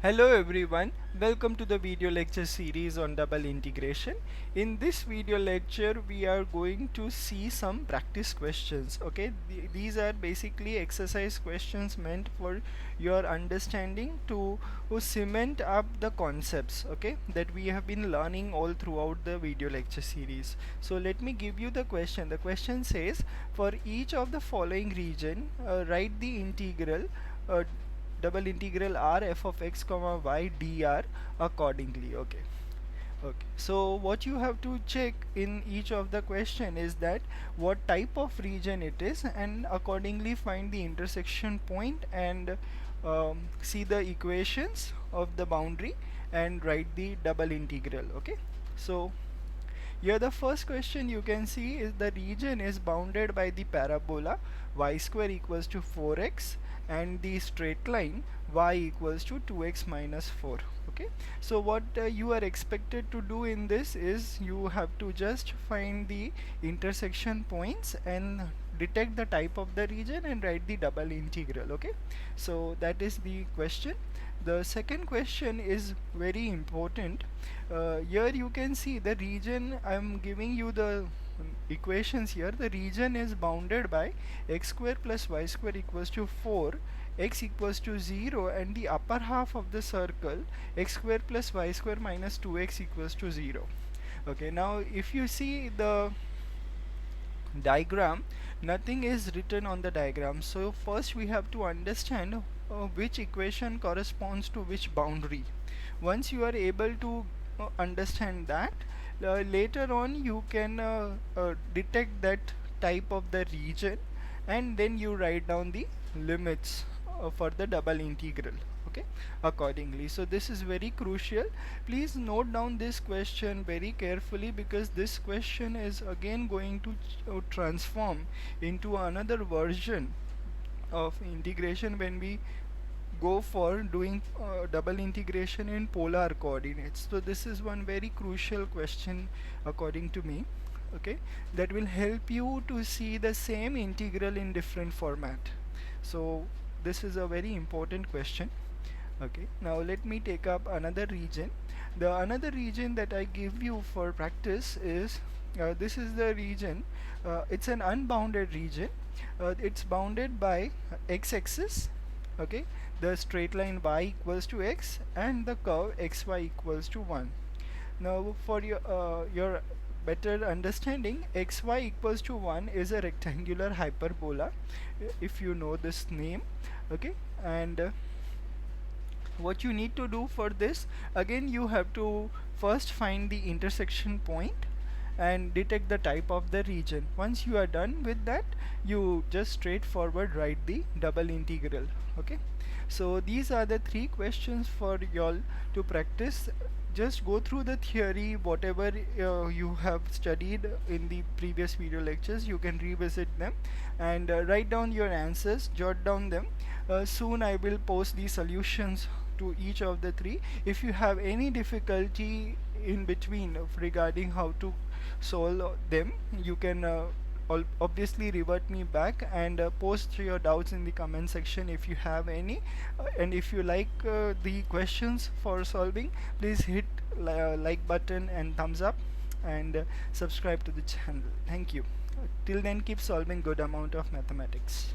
Hello everyone, welcome to the video lecture series on double integration. In this video lecture we are going to see some practice questions. Okay, these are basically exercise questions meant for your understanding to cement up the concepts, okay, that we have been learning all throughout the video lecture series. So let me give you the question. The question says, for each of the following region, write the integral double integral r f of x comma y dr accordingly. Okay, so what you have to check in each of the question is that what type of region it is, and accordingly find the intersection point and see the equations of the boundary and write the double integral. Okay, so here the first question you can see is the region is bounded by the parabola y square equals to 4x and the straight line y equals to 2x minus 4. Okay, so what you are expected to do in this is you have to just find the intersection points and detect the type of the region and write the double integral. Okay, so that is the question. The second question is very important. Here you can see the region. I am giving you the equations here. The region is bounded by x square plus y square equals to 4, x equals to 0, and the upper half of the circle x square plus y square minus 2x equals to 0. Okay, now if you see the diagram, nothing is written on the diagram, so first we have to understand which equation corresponds to which boundary. Once you are able to understand that, later on you can detect that type of the region, and then you write down the limits for the double integral. Okay, accordingly. So this is very crucial. Please note down this question very carefully, because this question is again going to transform into another version of integration when we go for doing double integration in polar coordinates. So this is one very crucial question according to me. Okay, that will help you to see the same integral in different format. So this is a very important question. Okay, now let me take up another region. The another region that I give you for practice is this is the region. It's an unbounded region. It's bounded by x-axis. Okay, the straight line y equals to x and the curve xy equals to 1. Now for your better understanding, xy equals to 1 is a rectangular hyperbola, if you know this name. Okay, and what you need to do for this, again you have to first find the intersection point and detect the type of the region. Once you are done with that, you just straightforward write the double integral. Okay, so these are the three questions for y'all to practice. Just go through the theory, whatever you have studied in the previous video lectures, you can revisit them and write down your answers, jot down them. Soon I will post the solutions to each of the three. If you have any difficulty in between regarding how to solve them, you can obviously revert me back and post your doubts in the comment section if you have any. And if you like the questions for solving, please hit like button and thumbs up, and subscribe to the channel. Thank you. Till then, keep solving good amount of mathematics.